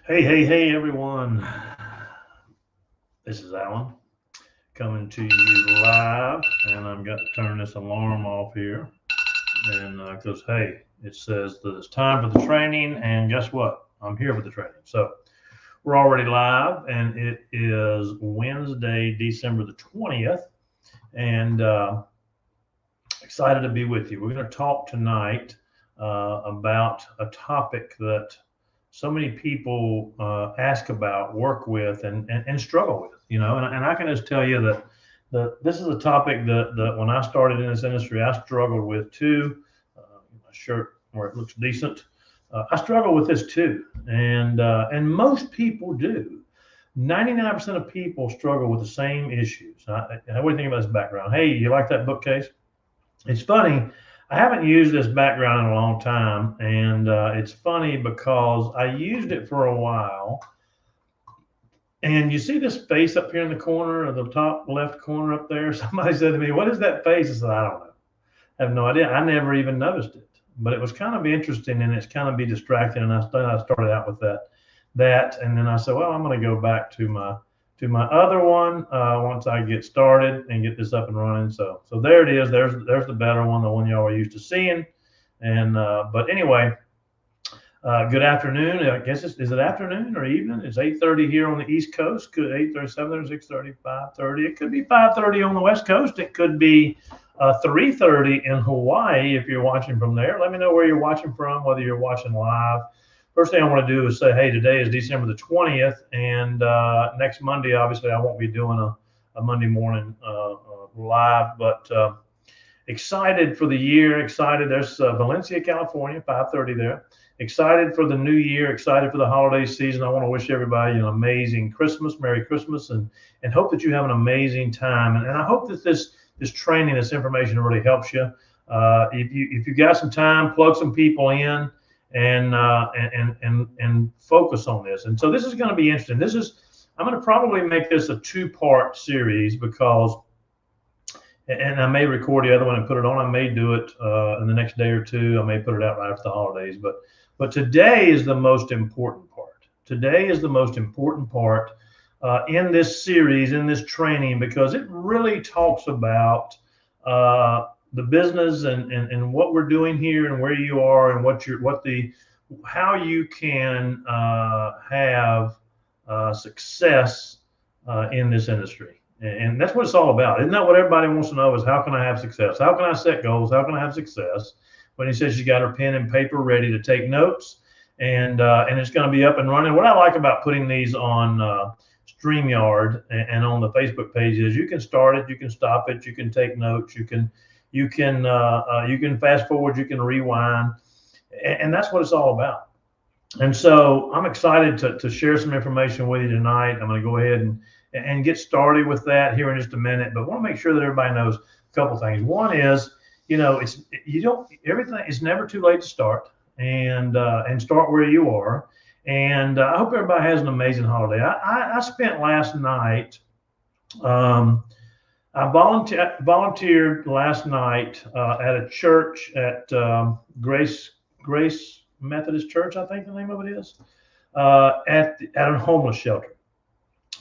Hey, hey, hey, everyone. This is Alan coming to you live, and I've got to turn this alarm off here. And because, hey, it says that it's time for the training, and guess what? I'm here for the training. So we're already live, and it is Wednesday, December the 20th, and excited to be with you. We're going to talk tonight about a topic that so many people ask about, work with, and struggle with. And I can just tell you that this is a topic that when I started in this industry, I struggled with too. My shirt where it looks decent. I struggle with this too, and most people do. 99% of people struggle with the same issues. What do you think about this background? Hey, you like that bookcase? It's funny. I haven't used this background in a long time, and it's funny because I used it for a while. And you see this face up here in the corner, or the top left corner up there. Somebody said to me, "What is that face?" I said, "I don't know. I have no idea. I never even noticed it." But it was kind of interesting, and it's kind of be distracting. And I started out with that, and then I said, "Well, I'm going to go back to my other one once I get started and get this up and running." So there it is. There's the better one, the one y'all are used to seeing. And but anyway, good afternoon. I guess is it afternoon or evening? It's 8:30 here on the East Coast. Could 8:30, 7:30, 6:30, 5:30. It could be 5:30 on the West Coast. It could be 3:30 in Hawaii if you're watching from there. Let me know where you're watching from, whether you're watching live. First thing I want to do is say, hey, today is December the 20th, and next Monday, obviously, I won't be doing a Monday morning live, but excited for the year. Excited. There's Valencia, California, 5:30 there. Excited for the new year. Excited for the holiday season. I want to wish everybody an amazing Christmas, Merry Christmas, and hope that you have an amazing time. And I hope that this training, this information really helps you. If you got some time, plug some people in and focus on this. And so this is going to be interesting. I'm going to probably make this a two-part series because and I may record the other one and put it on. I may do it in the next day or two. I may put it out right after the holidays. But today is the most important part. Today is the most important part in this series, in this training, because it really talks about the business and what we're doing here and where you are and how you can have success in this industry. And that's what it's all about. Isn't that what everybody wants to know is how can I have success? How can I set goals? How can I have success? When he says she got her pen and paper ready to take notes and it's going to be up and running. What I like about putting these on StreamYard and on the Facebook page is you can start it, you can stop it, you can take notes, you can fast forward, you can rewind, and that's what it's all about. And so I'm excited to share some information with you tonight. I'm going to go ahead and get started with that here in just a minute, but I want to make sure that everybody knows a couple things. One is, it's never too late to start and start where you are. And I hope everybody has an amazing holiday. I spent last night, I volunteered last night at a church at Grace Methodist Church, I think the name of it is, at a homeless shelter.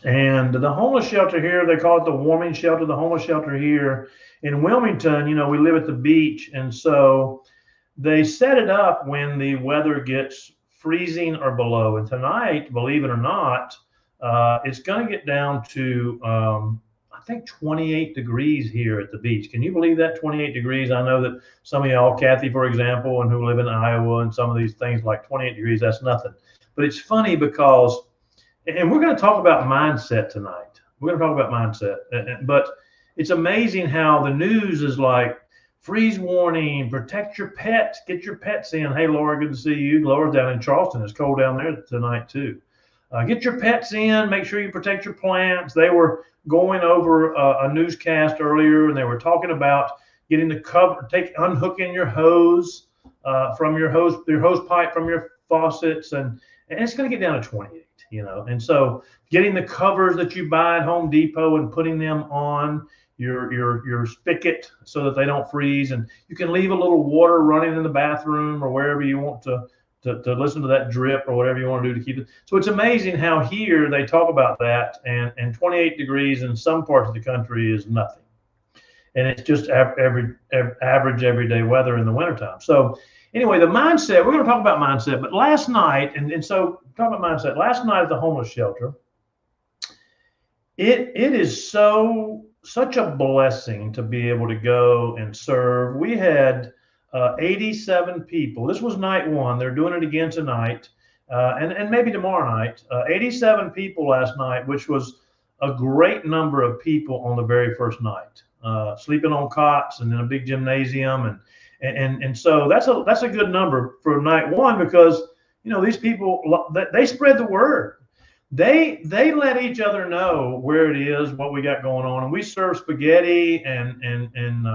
And the homeless shelter here, they call it the warming shelter. The homeless shelter here in Wilmington, we live at the beach. And so they set it up when the weather gets freezing or below. And tonight, believe it or not, it's going to get down to, I think, 28 degrees here at the beach. Can you believe that? 28 degrees. I know that some of y'all, Kathy, for example, and who live in Iowa and some of these things, like 28 degrees, that's nothing. But it's funny because and we're going to talk about mindset tonight. We're going to talk about mindset. But it's amazing how the news is like freeze warning, protect your pets, get your pets in. Hey, Laura, good to see you. Laura's down in Charleston. It's cold down there tonight, too. Get your pets in. Make sure you protect your plants. They were going over a newscast earlier, and they were talking about getting the cover, unhooking your hose from your hose pipe from your faucets, and it's going to get down to 28. And so getting the covers that you buy at Home Depot and putting them on your spigot so that they don't freeze, and you can leave a little water running in the bathroom or wherever you want to to listen to that drip or whatever you want to do to keep it. So it's amazing how here they talk about that, and 28 degrees in some parts of the country is nothing. And it's just average everyday weather in the wintertime. So anyway, the mindset, we're going to talk about mindset, but last night, and so talking about mindset, last night at the homeless shelter, it is such a blessing to be able to go and serve. We had 87 people. This was night one. They're doing it again tonight, and maybe tomorrow night. 87 people last night, which was a great number of people on the very first night, sleeping on cots and in a big gymnasium, and so that's a good number for night one, because these people, they spread the word. They let each other know where it is, what we got going on, and we served spaghetti and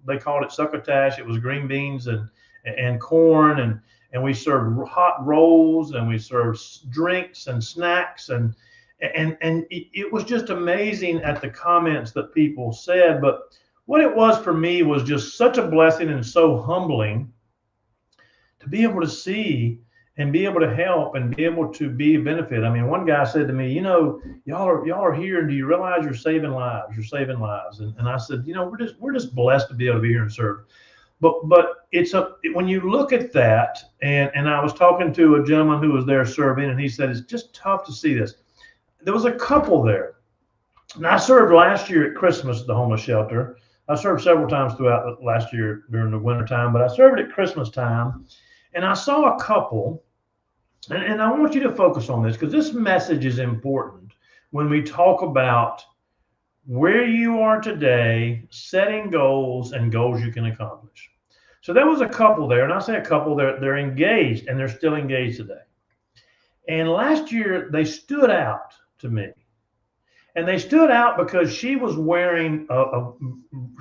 they called it succotash. It was green beans and corn, and we served hot rolls, and we served drinks and snacks, and it was just amazing at the comments that people said. But what it was for me was just such a blessing and so humbling to be able to see and be able to help and be able to be a benefit. I mean, one guy said to me, y'all are here, and do you realize you're saving lives? You're saving lives. And I said, we're just blessed to be able to be here and serve. But when you look at that, and I was talking to a gentleman who was there serving, and he said it's just tough to see this. There was a couple there. And I served last year at Christmas at the homeless shelter. I served several times throughout last year during the winter time, but I served at Christmas time, and I saw a couple. And I want you to focus on this, because this message is important when we talk about where you are today, setting goals and goals you can accomplish. So there was a couple there, and I say a couple, they're engaged, and they're still engaged today. And last year they stood out to me. And they stood out because she was wearing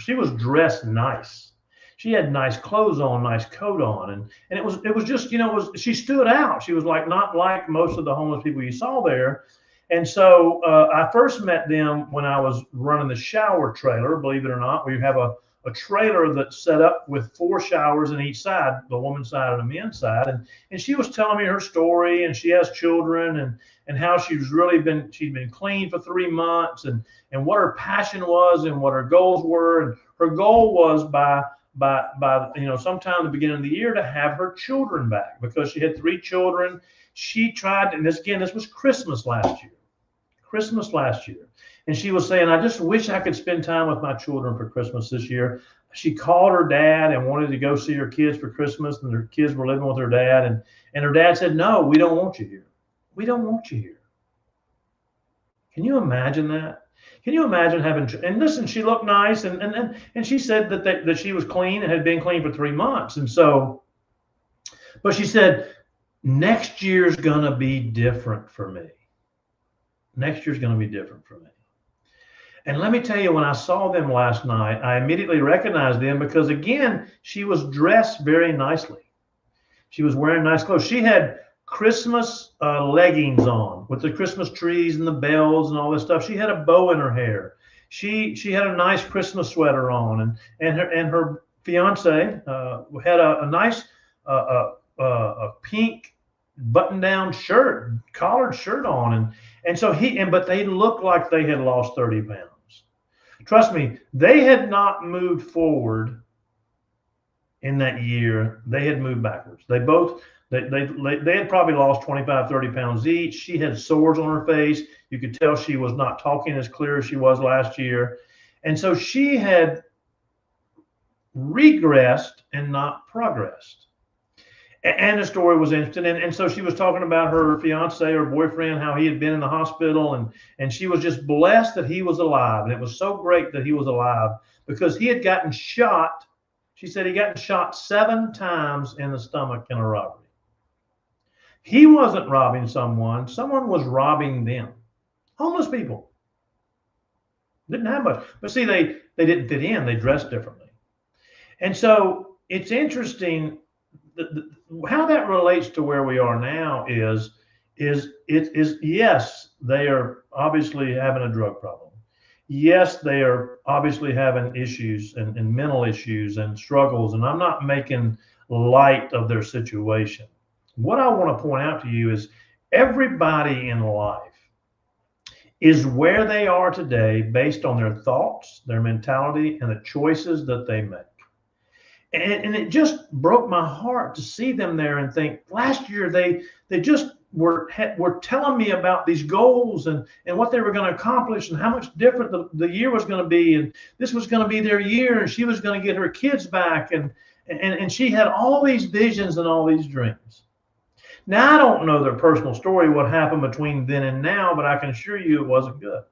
she was dressed nice. She had nice clothes on, nice coat on, and it was just, she stood out. She was not like most of the homeless people you saw there. And so I first met them when I was running the shower trailer. Believe it or not, we have a trailer that's set up with 4 showers in each side, the woman's side and the men's side. And she was telling me her story, and she has children, and how she'd been clean for 3 months, and what her passion was and what her goals were. And her goal was by sometime at the beginning of the year to have her children back, because she had 3 children. She tried, and this was Christmas last year. And she was saying, I just wish I could spend time with my children for Christmas this year. She called her dad and wanted to go see her kids for Christmas, and her kids were living with her dad. And her dad said, no, we don't want you here. We don't want you here. Can you imagine that? Can you imagine and listen, she looked nice, and she said that she was clean and had been clean for 3 months. And so, but she said, next year's going to be different for me. Next year's going to be different for me. And let me tell you, when I saw them last night, I immediately recognized them, because again, she was dressed very nicely. She was wearing nice clothes. She had Christmas leggings on with the Christmas trees and the bells and all this stuff. She had a bow in her hair. She had a nice Christmas sweater on, and her fiance had a nice a pink button-down shirt, collared shirt on, and so but they looked like they had lost 30 pounds. Trust me, they had not moved forward in that year. They had moved backwards. They had probably lost 25, 30 pounds each. She had sores on her face. You could tell she was not talking as clear as she was last year. And so she had regressed and not progressed. And the story was interesting. And so she was talking about her fiance or boyfriend, how he had been in the hospital, and she was just blessed that he was alive. And it was so great that he was alive, because he had gotten shot. She said he gotten shot 7 times in the stomach in a robbery. He wasn't robbing someone. Someone was robbing them. Homeless people. Didn't have much. But see, they didn't fit in. They dressed differently. And so it's interesting how that relates to where we are now is yes, they are obviously having a drug problem. Yes, they are obviously having issues and mental issues and struggles. And I'm not making light of their situation. what I want to point out to you is everybody in life is where they are today based on their thoughts, their mentality, and the choices that they make. And it just broke my heart to see them there and think last year they just were telling me about these goals and what they were going to accomplish and how much different the year was going to be, and this was going to be their year, and she was going to get her kids back, and she had all these visions and all these dreams. Now, I don't know their personal story, what happened between then and now, but I can assure you it wasn't good.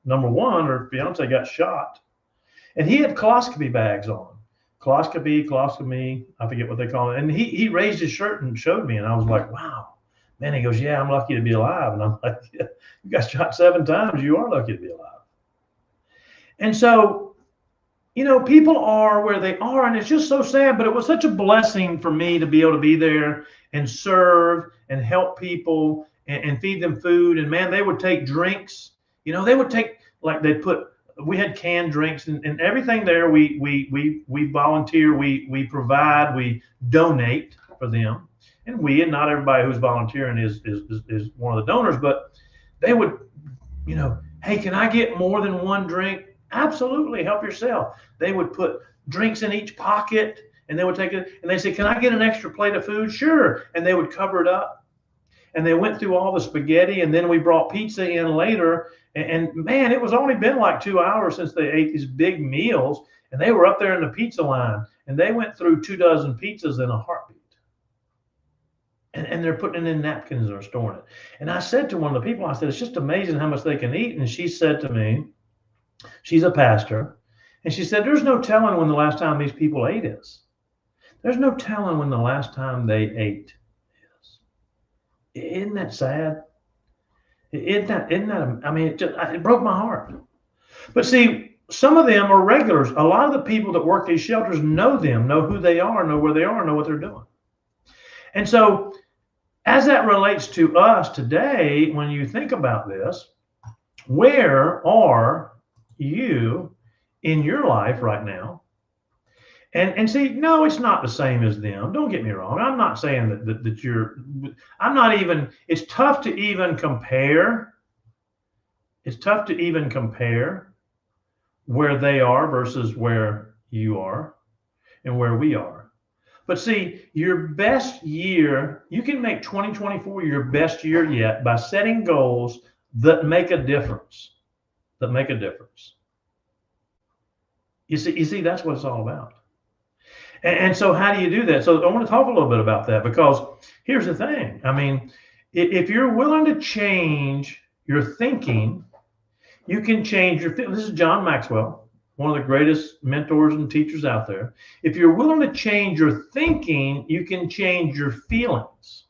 Number one, her fiance got shot, and he had colostomy bags on. Colostomy, I forget what they call it. And he raised his shirt and showed me, and I was like, wow. Man, he goes, yeah, I'm lucky to be alive. And I'm like, yeah, you got shot 7 times. You are lucky to be alive. And so, you know, people are where they are, and it's just so sad, but it was such a blessing for me to be able to be there and serve and help people and feed them food. And man, they would take drinks, you know, they would take, like we had canned drinks and everything there. We volunteer, we provide, we donate for them. And not everybody who's volunteering is one of the donors, but they would, you know, hey, can I get more than one drink? Absolutely, help yourself. They would put drinks in each pocket, and they would take it, and they say, can I get an extra plate of food? Sure. And they would cover it up. And they went through all the spaghetti, and then we brought pizza in later. And man, it was only been like 2 hours since they ate these big meals, and they were up there in the pizza line, and they went through 2 dozen pizzas in a heartbeat. And they're putting it in napkins and they're storing it. And I said to one of the people, I said, it's just amazing how much they can eat. And she said to me, she's a pastor, and she said, there's no telling when the last time these people ate is. There's no telling when the last time they ate is. Isn't that sad? Isn't that, I mean, it broke my heart. But see, some of them are regulars. A lot of the people that work these shelters know them, know who they are, know where they are, know what they're doing. And so as that relates to us today, when you think about this, where are you in your life right now? And see, no, it's not the same as them. Don't get me wrong. I'm not saying that you're, I'm not even, it's tough to even compare. It's tough to even compare where they are versus where you are and where we are. But see, your best year, you can make 2024 your best year yet by setting goals that make a difference, You see, that's what it's all about. And so how do you do that? So I want to talk a little bit about that, because here's the thing. I mean, if you're willing to change your thinking, you can change your, this is John Maxwell, one of the greatest mentors and teachers out there. If you're willing to change your thinking, you can change your feelings.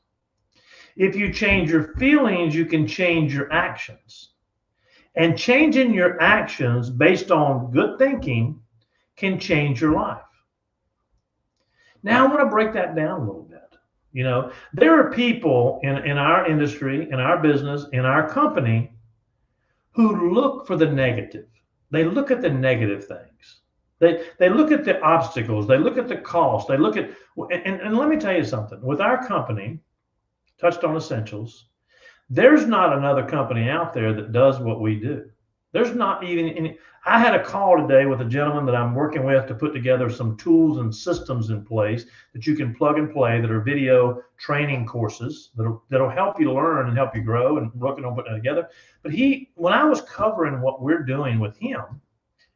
If you change your feelings, you can change your actions. And changing your actions based on good thinking can change your life. Now I want to break that down a little bit. You know, there are people in our industry, in our business, in our company who look for the negative. They look at the negative things. They look at the obstacles. They look at the cost. They look at, and let me tell you something. With our company, Touchstone Essentials, there's not another company out there that does what we do. There's not even any. I had a call today with a gentleman that I'm working with to put together some tools and systems in place that you can plug and play, that are video training courses that'll help you learn and help you grow, and working on putting it together. But when I was covering what we're doing with him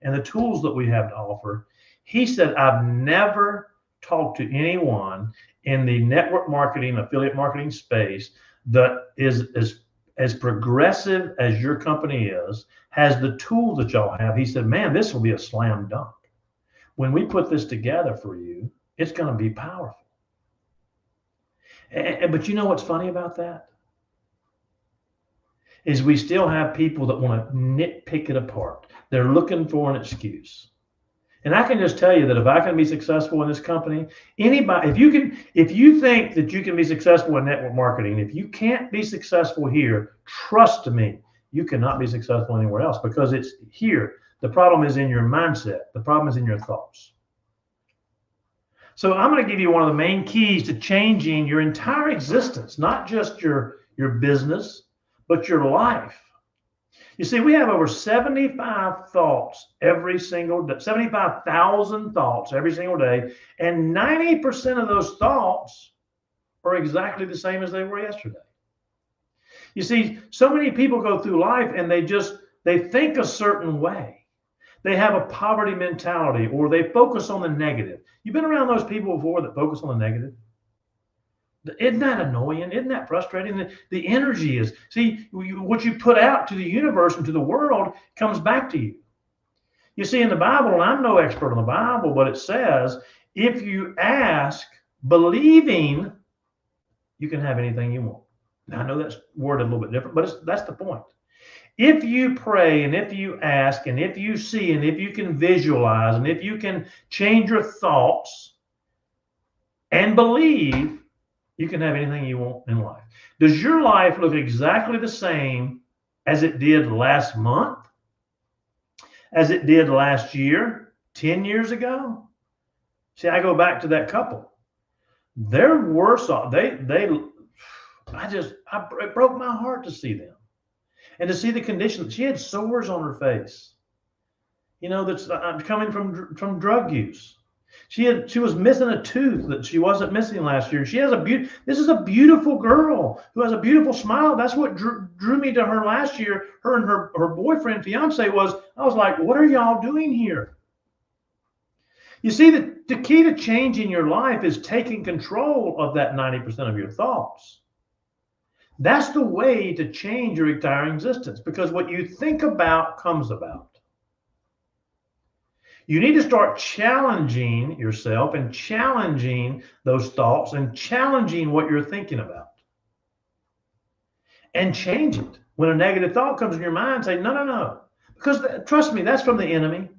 and the tools that we have to offer, he said, I've never talked to anyone in the network marketing, affiliate marketing space that is as progressive as your company is, has the tools that y'all have. He said, man, this will be a slam dunk. When we put this together for you, it's going to be powerful. But you know what's funny about that? Is we still have people that want to nitpick it apart. They're looking for an excuse. And I can just tell you that if I can be successful in this company, anybody, if you think that you can be successful in network marketing, if you can't be successful here, trust me, you cannot be successful anywhere else, because it's here. The problem is in your mindset. The problem is in your thoughts. So I'm going to give you one of the main keys to changing your entire existence, not just your business, but your life. You see, we have over 75 thoughts every single day, 75,000 thoughts every single day, and 90% of those thoughts are exactly the same as they were yesterday. You see, so many people go through life and they think a certain way. They have a poverty mentality, or they focus on the negative. You've been around those people before that focus on the negative? Isn't that annoying? Isn't that frustrating? The energy is, see, what you put out to the universe and to the world comes back to you. You see, in the Bible, and I'm no expert on the Bible, but it says, if you ask believing, you can have anything you want. Now, I know that's worded a little bit different, but that's the point. If you pray, and if you ask, and if you see, and if you can visualize, and if you can change your thoughts and believe, you can have anything you want in life. Does your life look exactly the same as it did last month? As it did last year, 10 years ago? See, I go back to that couple. They're worse off. It broke my heart to see them. And to see the condition. She had sores on her face. You know, that's coming from drug use. She was missing a tooth that she wasn't missing last year. This is a beautiful girl who has a beautiful smile. That's what drew me to her last year. Her and her boyfriend, fiance I was like, what are y'all doing here? You see, the key to changing your life is taking control of that 90% of your thoughts. That's the way to change your entire existence, because what you think about comes about. You need to start challenging yourself and challenging those thoughts and challenging what you're thinking about. And change it. When a negative thought comes in your mind, say, no. Because trust me, that's from the enemy.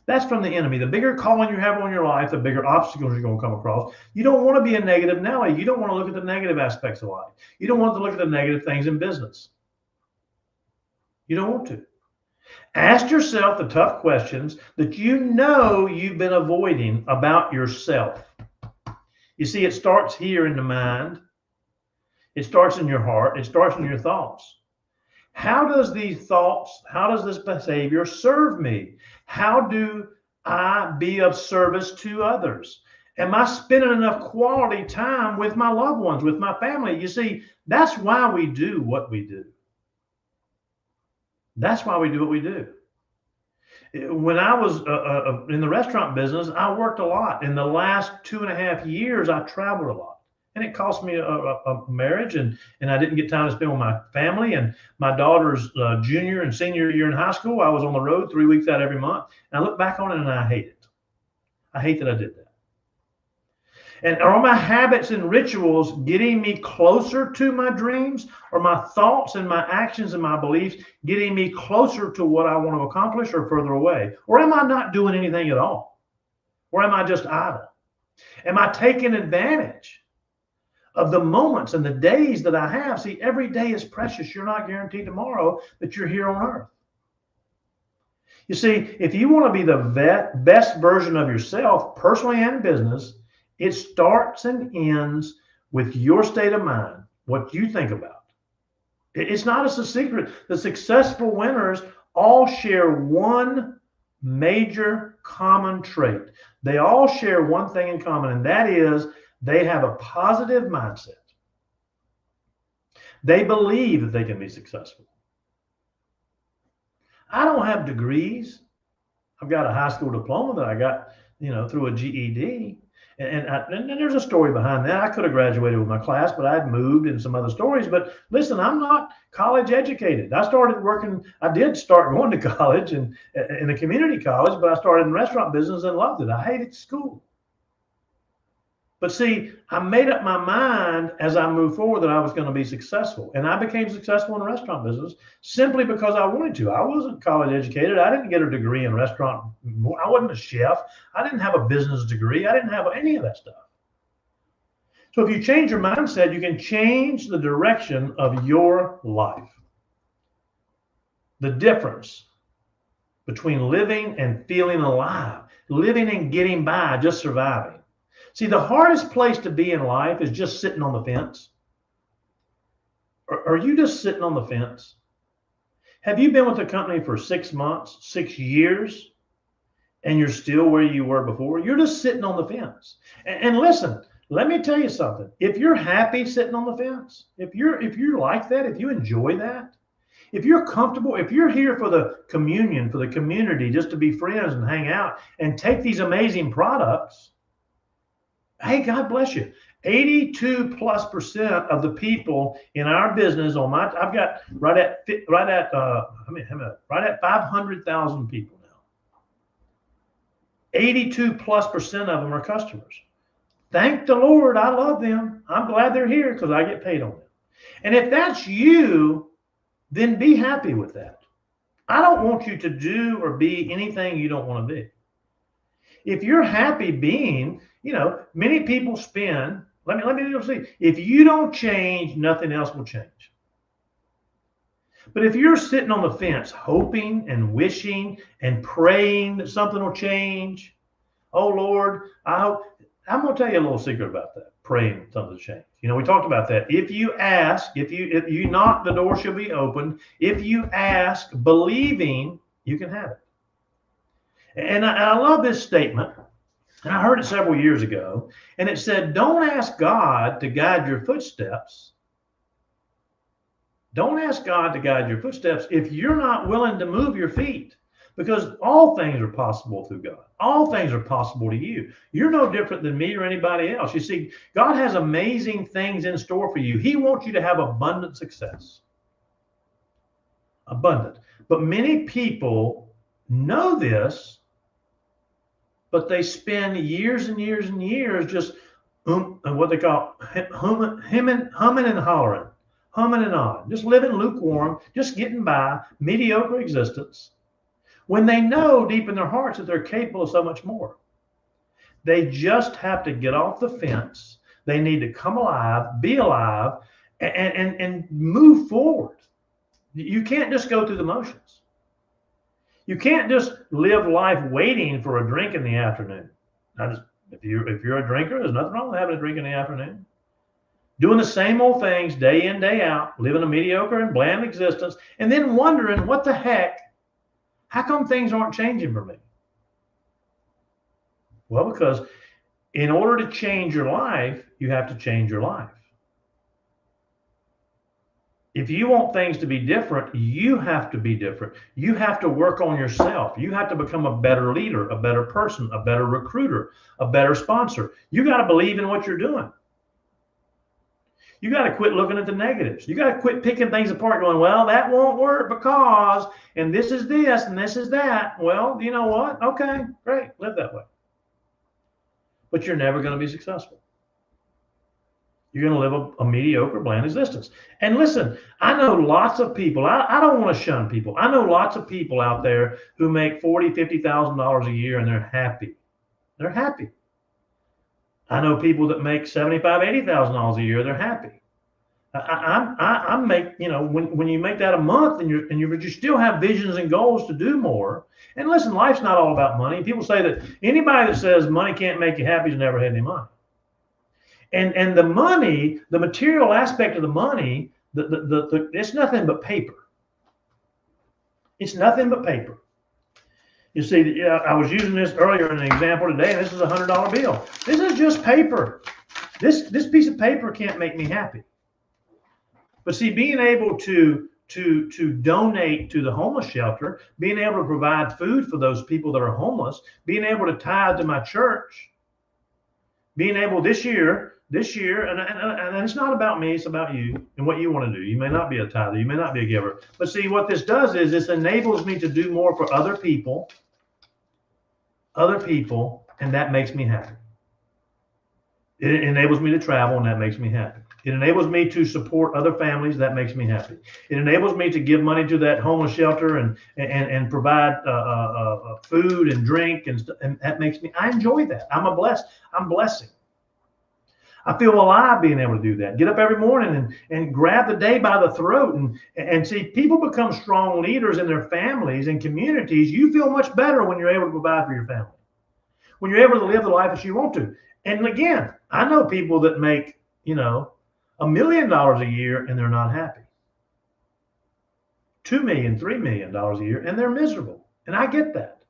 That's from the enemy. The bigger calling you have on your life, the bigger obstacles you're going to come across. You don't want to be a negative Nelly. You don't want to look at the negative aspects of life. You don't want to look at the negative things in business. You don't want to. Ask yourself the tough questions that you know you've been avoiding about yourself. You see, it starts here in the mind. It starts in your heart. It starts in your thoughts. How does this behavior serve me? How do I be of service to others? Am I spending enough quality time with my loved ones, with my family? You see, that's why we do what we do. That's why we do what we do. When I was in the restaurant business, I worked a lot. In the last 2.5 years, I traveled a lot. And it cost me a marriage, and I didn't get time to spend with my family. And my daughter's junior and senior year in high school, I was on the road 3 weeks out every month. And I look back on it and I hate it. I hate that I did that. And are my habits and rituals getting me closer to my dreams, or my thoughts and my actions and my beliefs getting me closer to what I want to accomplish, or further away? Or am I not doing anything at all? Or am I just idle? Am I taking advantage of the moments and the days that I have? See, every day is precious. You're not guaranteed tomorrow that you're here on earth. You see, if you want to be the best version of yourself, personally and business, it starts and ends with your state of mind, what you think about. It's not a secret. The successful winners all share one major common trait. They all share one thing in common, and that is they have a positive mindset. They believe that they can be successful. I don't have degrees. I've got a high school diploma that I got, through a GED. And there's a story behind that. I could have graduated with my class, but I'd moved and some other stories. But listen, I'm not college educated. I did start going to college and in a community college, but I started in restaurant business and loved it. I hated school. But see, I made up my mind as I moved forward that I was going to be successful. And I became successful in the restaurant business simply because I wanted to. I wasn't college educated. I didn't get a degree in restaurant. I wasn't a chef. I didn't have a business degree. I didn't have any of that stuff. So if you change your mindset, you can change the direction of your life. The difference between living and feeling alive, living and getting by, just surviving. See, the hardest place to be in life is just sitting on the fence. Are you just sitting on the fence? Have you been with a company for 6 months, 6 years, and you're still where you were before? You're just sitting on the fence. And listen, let me tell you something. If you're happy sitting on the fence, if you're like that, if you enjoy that, if you're comfortable, if you're here for the communion, for the community, just to be friends and hang out and take these amazing products, hey, God bless you. 82+% of the people in our business I've got right at 500,000 people now. 82+% of them are customers. Thank the Lord, I love them. I'm glad they're here because I get paid on them. And if that's you, then be happy with that. I don't want you to do or be anything you don't want to be. If you're happy being, many people spend, let me see, if you don't change, nothing else will change. But if you're sitting on the fence, hoping and wishing and praying that something will change, oh Lord, I'm going to tell you a little secret about that, praying something to change. We talked about that. If you ask, if you knock, the door shall be opened. If you ask, believing, you can have it. And I love this statement. And I heard it several years ago. And it said, don't ask God to guide your footsteps. Don't ask God to guide your footsteps if you're not willing to move your feet. Because all things are possible through God. All things are possible to you. You're no different than me or anybody else. You see, God has amazing things in store for you. He wants you to have abundant success. Abundant. But many people know this, but they spend years and years and years just what they call humming and hollering, humming and on, just living lukewarm, just getting by, mediocre existence, when they know deep in their hearts that they're capable of so much more. They just have to get off the fence. They need to come alive, be alive, and move forward. You can't just go through the motions. You can't just live life waiting for a drink in the afternoon. If you're a drinker, there's nothing wrong with having a drink in the afternoon. Doing the same old things day in, day out, living a mediocre and bland existence, and then wondering, what the heck? How come things aren't changing for me? Well, because in order to change your life, you have to change your life. If you want things to be different, you have to be different. You have to work on yourself. You have to become a better leader, a better person, a better recruiter, a better sponsor. You got to believe in what you're doing. You got to quit looking at the negatives. You got to quit picking things apart going, well, that won't work because, and this is this, and this is that. Well, you know what? Okay, great. Live that way. But you're never going to be successful. You're going to live a mediocre, bland existence. And listen, I know lots of people. I don't want to shun people. I know lots of people out there who make $40,000, $50,000 a year, and they're happy. They're happy. I know people that make $75,000, $80,000 a year. They're happy. I make, when you make that a month and you still have visions and goals to do more. And listen, life's not all about money. People say that anybody that says money can't make you happy has never had any money. And the money, the material aspect of the money, it's nothing but paper. It's nothing but paper. You see, I was using this earlier in an example today, and this is a $100 bill. This is just paper. This piece of paper can't make me happy. But see, being able to donate to the homeless shelter, being able to provide food for those people that are homeless, being able to tithe to my church, being able this year, and it's not about me, it's about you and what you want to do. You may not be a tither, you may not be a giver. But see, what this does is this enables me to do more for other people, and that makes me happy. It enables me to travel, and that makes me happy. It enables me to support other families. That makes me happy. It enables me to give money to that homeless shelter and provide food and drink and that makes me. I enjoy that. I'm blessing. I feel alive being able to do that. Get up every morning and grab the day by the throat and see people become strong leaders in their families and communities. You feel much better when you're able to provide for your family, when you're able to live the life that you want to. And again, I know people that make, $1 million a year and they're not happy. $2 million, $3 million a year, and they're miserable. And I get that.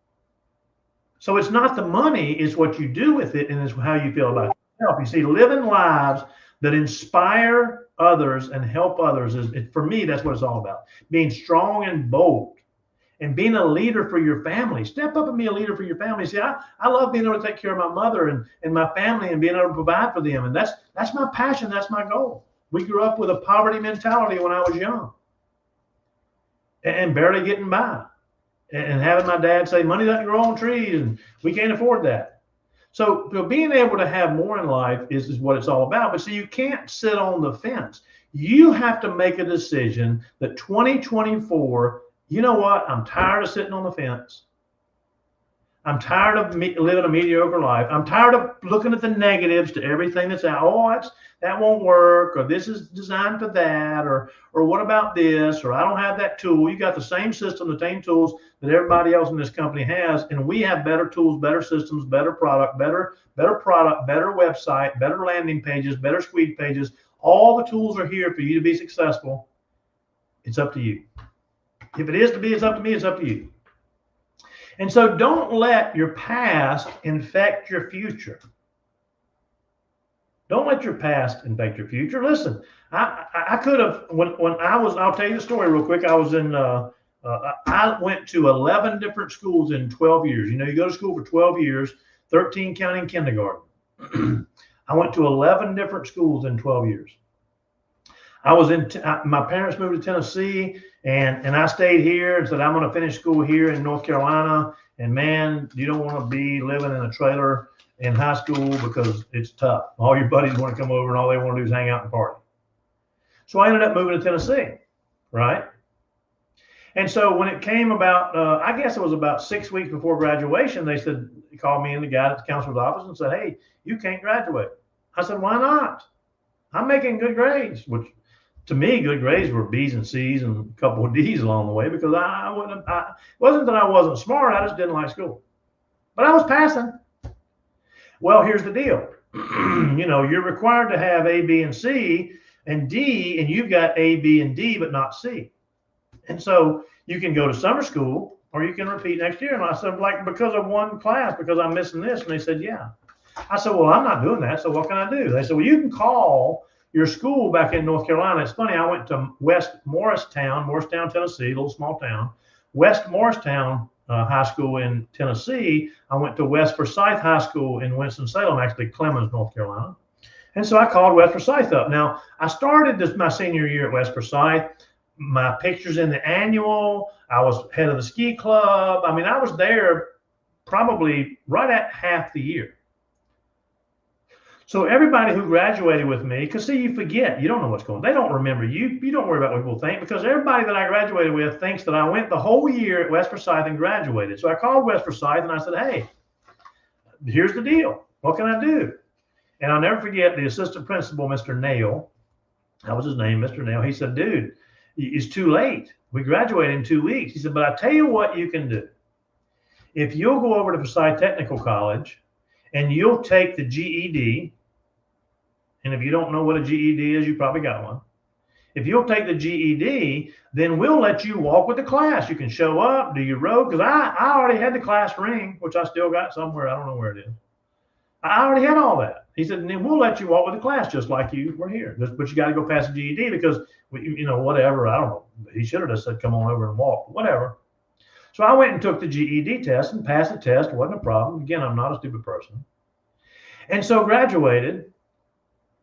So it's not the money, it's what you do with it, and it's how you feel about yourself. You see, living lives that inspire others and help others for me, that's what it's all about. Being strong and bold and being a leader for your family. Step up and be a leader for your family. See, I love being able to take care of my mother and my family and being able to provide for them. And that's my passion. That's my goal. We grew up with a poverty mentality when I was young and barely getting by. And having my dad say, money doesn't grow on trees and we can't afford that. So being able to have more in life is what it's all about. But see, you can't sit on the fence. You have to make a decision that 2024, you know what? I'm tired of sitting on the fence. I'm tired of living a mediocre life. I'm tired of looking at the negatives to everything that's out. Oh, that won't work, or this is designed for that, or what about this, or I don't have that tool. You got the same system, the same tools that everybody else in this company has, and we have better tools, better systems, better product, better website, better landing pages, better squeeze pages. All the tools are here for you to be successful. It's up to you. If it is to be, it's up to me. It's up to you. And so don't let your past infect your future. Don't let your past infect your future. Listen, I could have, when I was, I'll tell you the story real quick. I was in, I went to 11 different schools in 12 years. You go to school for 12 years, 13 counting kindergarten. I went to 11 different schools in 12 years. I was my parents moved to Tennessee, and I stayed here and said, I'm going to finish school here in North Carolina. And man, you don't want to be living in a trailer in high school because it's tough. All your buddies want to come over and all they want to do is hang out and party. So I ended up moving to Tennessee, right? And so when it came about, I guess it was about 6 weeks before graduation, they called me in, the guy at the counselor's office, and said, hey, you can't graduate. I said, why not? I'm making good grades, which to me, good grades were B's and C's and a couple of D's along the way, because it wasn't that I wasn't smart, I just didn't like school. But I was passing. Well, here's the deal. You're required to have A, B, and C and D, and you've got A, B, and D, but not C. And so you can go to summer school or you can repeat next year. And I said, because of one class, because I'm missing this. And they said, yeah. I said, well, I'm not doing that. So what can I do? They said, well, you can call your school back in North Carolina. It's funny. I went to West Morristown, Tennessee, a little small town. West Morristown High School in Tennessee. I went to West Forsyth High School in Winston-Salem, actually Clemens, North Carolina. And so I called West Forsyth up. Now, I started my senior year at West Forsyth. My pictures in the annual. I was head of the ski club. I mean, I was there probably right at half the year. So everybody who graduated with me, because see, you forget, you don't know what's going on. They don't remember you. You don't worry about what people think, because everybody that I graduated with thinks that I went the whole year at West Forsyth and graduated. So I called West Forsyth and I said, hey, here's the deal. What can I do? And I'll never forget the assistant principal, Mr. Nail. That was his name, Mr. Nail. He said, dude, it's too late. We graduate in 2 weeks. He said, but I tell you what you can do. If you'll go over to Forsyth Technical College and you'll take the GED, and if you don't know what a GED is, you probably got one. If you'll take the GED, then we'll let you walk with the class. You can show up, do your road, because I already had the class ring, which I still got somewhere. I don't know where it is. I already had all that. He said, and then we'll let you walk with the class just like you were here. But you got to go past the GED because, whatever, I don't know. He should have just said, come on over and walk, whatever. So I went and took the GED test and passed the test. Wasn't a problem. Again, I'm not a stupid person. And so graduated.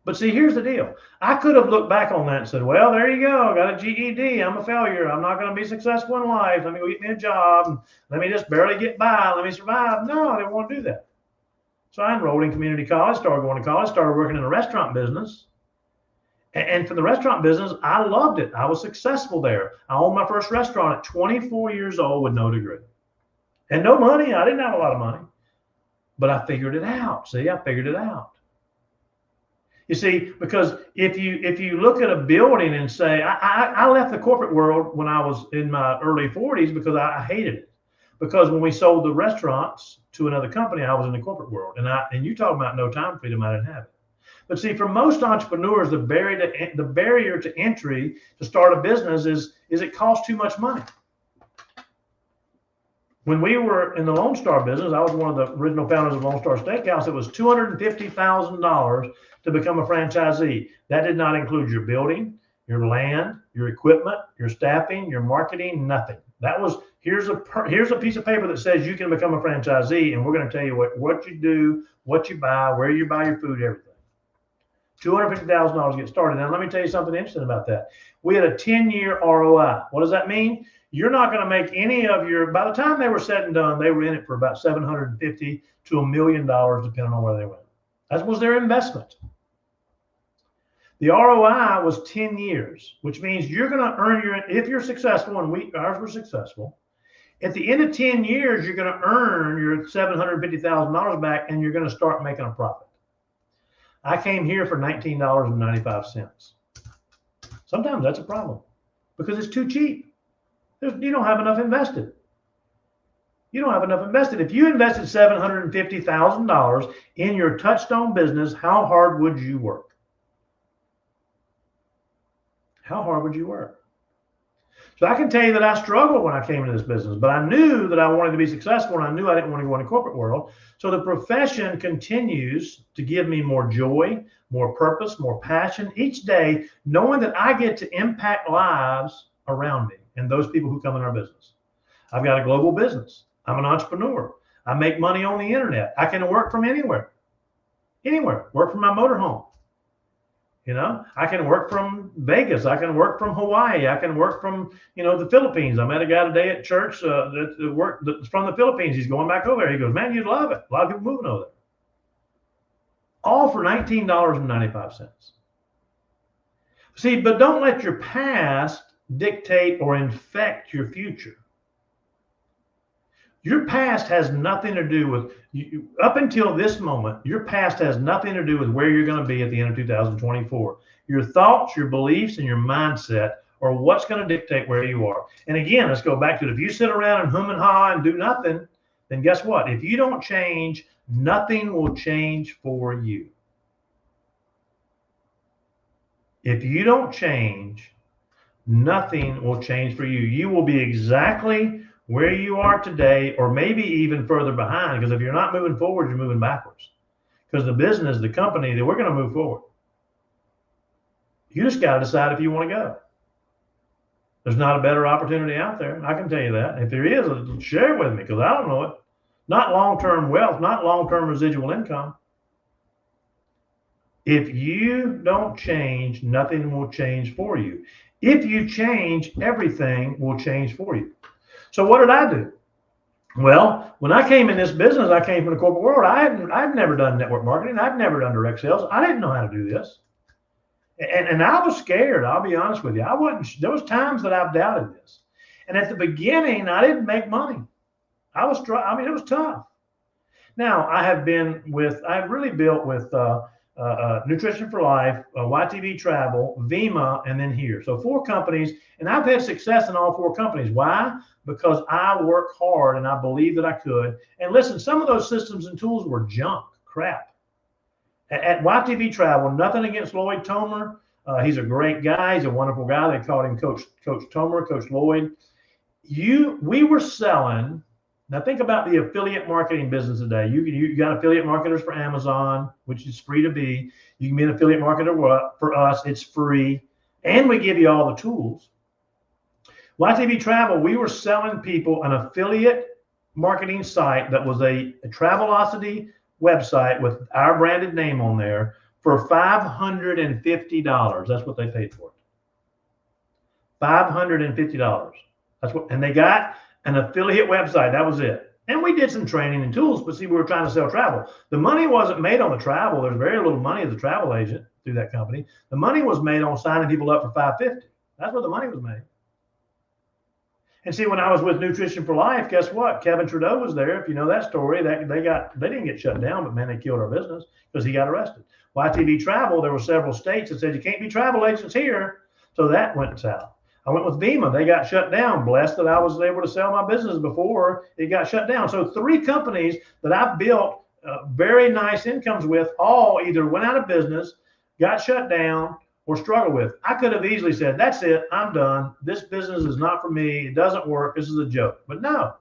But see, here's the deal. I could have looked back on that and said, well, there you go. Got a GED. I'm a failure. I'm not going to be successful in life. Let me go get me a job. Let me just barely get by. Let me survive. No, I didn't want to do that. So I enrolled in community college, started going to college, started working in the restaurant business. And for the restaurant business, I loved it. I was successful there. I owned my first restaurant at 24 years old with no degree. And no money. I didn't have a lot of money. But I figured it out. See, I figured it out. You see, because if you look at a building and say, I left the corporate world when I was in my early 40s because I hated it. Because when we sold the restaurants to another company, I was in the corporate world. And you talk about no time freedom, I didn't have it. But see, for most entrepreneurs, the barrier to entry to start a business is it costs too much money. When we were in the Lone Star business, I was one of the original founders of Lone Star Steakhouse. It was $250,000 to become a franchisee. That did not include your building, your land, your equipment, your staffing, your marketing, nothing. That was, here's a piece of paper that says you can become a franchisee, and we're going to tell you what you do, what you buy, where you buy your food, everything. $250,000 to get started. Now, let me tell you something interesting about that. We had a 10-year ROI. What does that mean? You're not going to make any of your, by the time they were said and done, they were in it for about $750,000 to $1 million, depending on where they went. That was their investment. The ROI was 10 years, which means you're going to earn if you're successful, and ours were successful, at the end of 10 years, you're going to earn your $750,000 back, and you're going to start making a profit. I came here for $19.95. Sometimes that's a problem because it's too cheap. You don't have enough invested. You don't have enough invested. If you invested $750,000 in your Touchstone business, how hard would you work? How hard would you work? So I can tell you that I struggled when I came into this business, but I knew that I wanted to be successful, and I knew I didn't want to go in the corporate world. So the profession continues to give me more joy, more purpose, more passion each day, knowing that I get to impact lives around me and those people who come in our business. I've got a global business. I'm an entrepreneur. I make money on the internet. I can work from anywhere, work from my motorhome. You know, I can work from Vegas. I can work from Hawaii. I can work from, the Philippines. I met a guy today at church that's from the Philippines. He's going back over there. He goes, man, you'd love it. A lot of people moving over there. All for $19.95. See, but don't let your past dictate or infect your future. Your past has nothing to do with, up until this moment, your past has nothing to do with where you're going to be at the end of 2024. Your thoughts, your beliefs, and your mindset are what's going to dictate where you are. And again, let's go back to it. If you sit around and hum and ha and do nothing, then guess what? If you don't change, nothing will change for you. If you don't change, nothing will change for you. You will be exactly where you are today, or maybe even further behind, because if you're not moving forward, you're moving backwards. Because the business, the company, that we're going to move forward. You just got to decide if you want to go. There's not a better opportunity out there. I can tell you that. If there is, share it with me, because I don't know it. Not long-term wealth, not long-term residual income. If you don't change, nothing will change for you. If you change, everything will change for you. So what did I do? Well, when I came in this business, I came from the corporate world. I've never done network marketing. I've never done direct sales. I didn't know how to do this. And I was scared. I'll be honest with you. There was times that I've doubted this. And at the beginning, I didn't make money. It was tough. Now, I've really built with Nutrition for Life, YTV Travel, Vemma, and then here. So 4 companies, and I've had success in all 4 companies. Why? Because I work hard and I believe that I could. And listen, some of those systems and tools were junk, crap. At YTV Travel, nothing against Lloyd Tomer. He's a great guy. He's a wonderful guy. They called him Coach Tomer, Coach Lloyd. We were selling. Now think about the affiliate marketing business today. You got affiliate marketers for Amazon, which is free to be. You can be an affiliate marketer for us. It's free. And we give you all the tools. YTV Travel, we were selling people an affiliate marketing site that was a Travelocity website with our branded name on there for $550. That's what they paid for it. $550. And they got an affiliate website. That was it. And we did some training and tools, but see, we were trying to sell travel. The money wasn't made on the travel. There's very little money as a travel agent through that company. The money was made on signing people up for $550. That's where the money was made. And see, when I was with Nutrition for Life, guess what? Kevin Trudeau was there. If you know that story, they didn't get shut down, but man, they killed our business because he got arrested. YTV Travel, there were several states that said you can't be travel agents here. So that went south. I went with Vima. They got shut down. Blessed that I was able to sell my business before it got shut down. So 3 companies that I built very nice incomes with all either went out of business, got shut down, or struggled with. I could have easily said, that's it, I'm done. This business is not for me. It doesn't work. This is a joke. But no,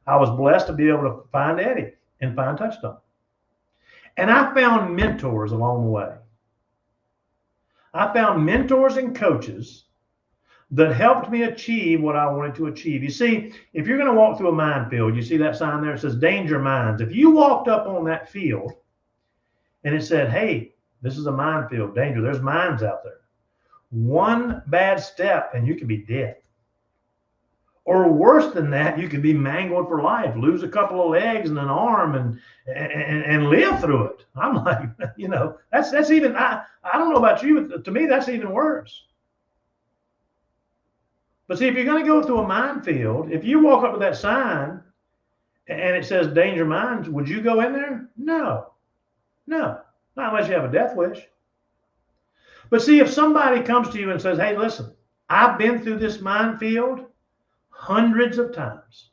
I was blessed to be able to find Eddie and find Touchstone. And I found mentors along the way. I found mentors and coaches that helped me achieve what I wanted to achieve. You see, if you're going to walk through a minefield, you see that sign there, it says danger mines. If you walked up on that field and it said, hey, this is a minefield, danger, there's mines out there. One bad step and you could be dead. Or worse than that, you could be mangled for life, lose a couple of legs and an arm and live through it. I'm like, you know, that's even, I don't know about you, but to me, that's even worse. But see, if you're going to go through a minefield, if you walk up to that sign and it says danger mines, would you go in there? No, not unless you have a death wish. But see, if somebody comes to you and says, hey, listen, I've been through this minefield hundreds of times.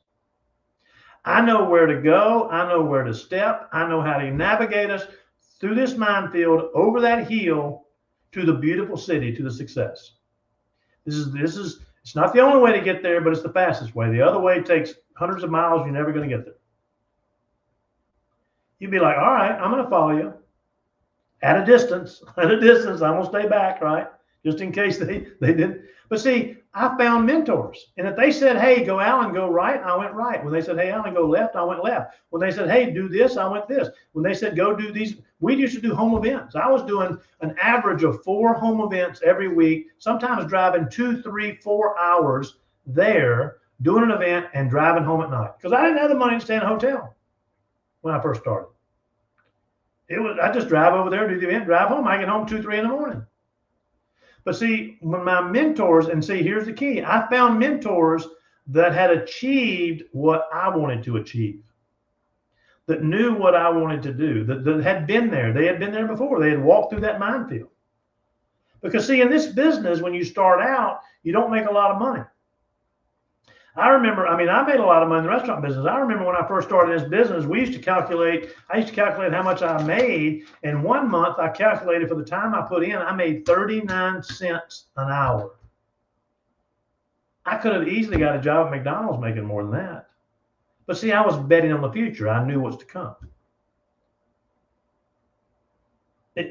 I know where to go. I know where to step. I know how to navigate us through this minefield, over that hill to the beautiful city, to the success. It's not the only way to get there, but it's the fastest way. The other way takes hundreds of miles. You're never going to get there. You'd be like, all right, I'm going to follow you at a distance. At a distance, I'm going to stay back, right? Just in case they didn't. But see, I found mentors. And if they said, hey, go Alan, go right, I went right. When they said, hey, Alan, go left, I went left. When they said, hey, do this, I went this. When they said, go do these, we used to do home events. I was doing an average of 4 home events every week, sometimes driving 2, 3, 4 hours there, doing an event and driving home at night. Because I didn't have the money to stay in a hotel when I first started. I just drive over there, do the event, drive home. I get home 2, 3 in the morning. But see, when my mentors, and see, here's the key. I found mentors that had achieved what I wanted to achieve, that knew what I wanted to do, that had been there. They had been there before. They had walked through that minefield. Because see, in this business, when you start out, you don't make a lot of money. I remember, I made a lot of money in the restaurant business. I remember when I first started this business, I used to calculate how much I made. And 1 month I calculated for the time I put in, I made 39 cents an hour. I could have easily got a job at McDonald's making more than that. But see, I was betting on the future. I knew what's to come.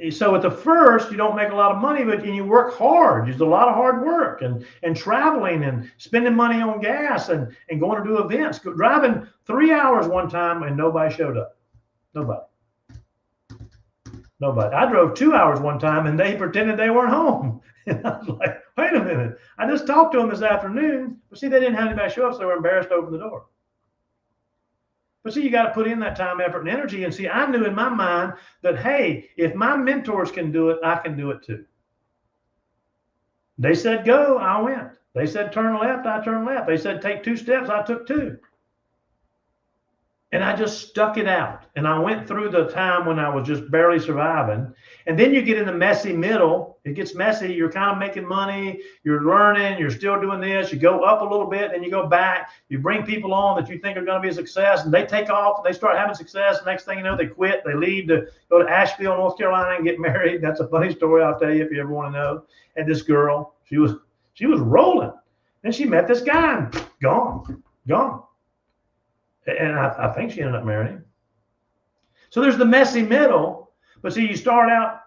So at the first, you don't make a lot of money, but you work hard. There's a lot of hard work and traveling and spending money on gas and going to do events. Driving 3 hours one time and nobody showed up. Nobody. I drove 2 hours one time and they pretended they weren't home. And I was like, wait a minute. I just talked to them this afternoon. But see, they didn't have anybody show up, so they were embarrassed to open the door. But see, you got to put in that time, effort, and energy. And see, I knew in my mind that, hey, if my mentors can do it, I can do it too. They said go, I went. They said turn left, I turned left. They said take 2 steps, I took 2. And I just stuck it out. And I went through the time when I was just barely surviving. And then you get in the messy middle. It gets messy. You're kind of making money. You're learning. You're still doing this. You go up a little bit and you go back. You bring people on that you think are going to be a success. And they take off. And they start having success. Next thing you know, they quit. They leave to go to Asheville, North Carolina and get married. That's a funny story I'll tell you if you ever want to know. And this girl, she was rolling. And she met this guy and gone. And I think she ended up marrying him. So there's the messy middle. But see, you start out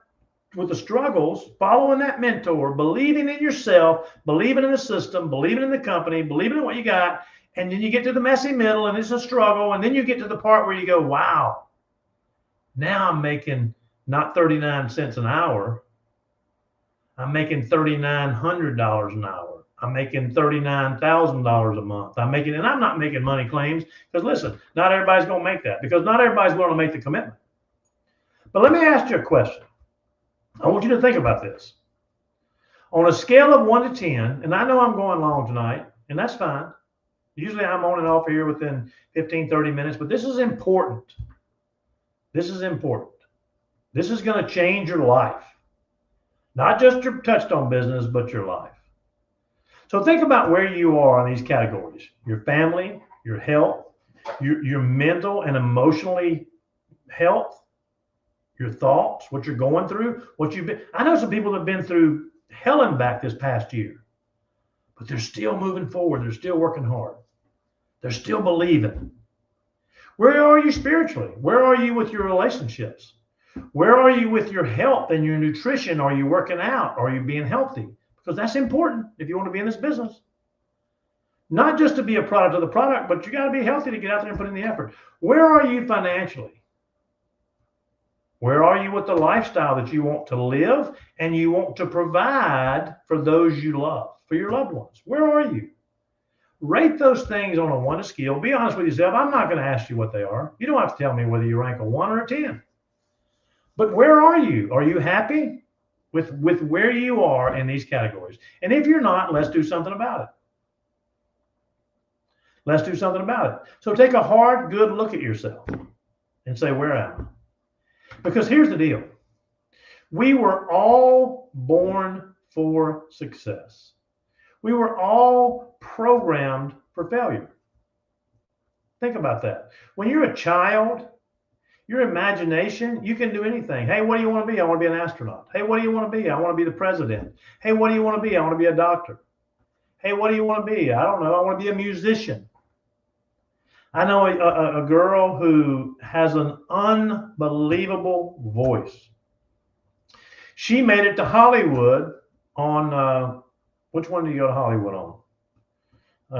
with the struggles, following that mentor, believing in yourself, believing in the system, believing in the company, believing in what you got. And then you get to the messy middle and it's a struggle. And then you get to the part where you go, wow, now I'm making not 39 cents an hour. I'm making $3,900 an hour. I'm making $39,000 a month. And I'm not making money claims because listen, not everybody's going to make that because not everybody's going to make the commitment. But let me ask you a question. I want you to think about this. On a scale of 1 to 10, and I know I'm going long tonight, and that's fine. Usually I'm on and off here within 15, 30 minutes, but this is important. This is important. This is going to change your life. Not just your Touchstone business, but your life. So think about where you are in these categories: your family, your health, your mental and emotionally health, your thoughts, what you're going through, what you've been. I know some people that have been through hell and back this past year, but they're still moving forward. They're still working hard. They're still believing. Where are you spiritually? Where are you with your relationships? Where are you with your health and your nutrition? Are you working out? Are you being healthy? Because that's important if you want to be in this business. Not just to be a product of the product, but you got to be healthy to get out there and put in the effort. Where are you financially? Where are you with the lifestyle that you want to live and you want to provide for those you love, for your loved ones? Where are you? Rate those things on a 1 to scale. Be honest with yourself. I'm not going to ask you what they are. You don't have to tell me whether you rank a 1 or a 10. But where are you? Are you happy with where you are in these categories? And if you're not, let's do something about it. Let's do something about it. So take a hard, good look at yourself and say, where am I? Because here's the deal. We were all born for success. We were all programmed for failure. Think about that. When you're a child, your imagination, you can do anything. Hey, what do you want to be? I want to be an astronaut. Hey, what do you want to be? I want to be the president. Hey, what do you want to be? I want to be a doctor. Hey, what do you want to be? I don't know. I want to be a musician. I know a girl who has an unbelievable voice. She made it to Hollywood on, which one do you go to Hollywood on?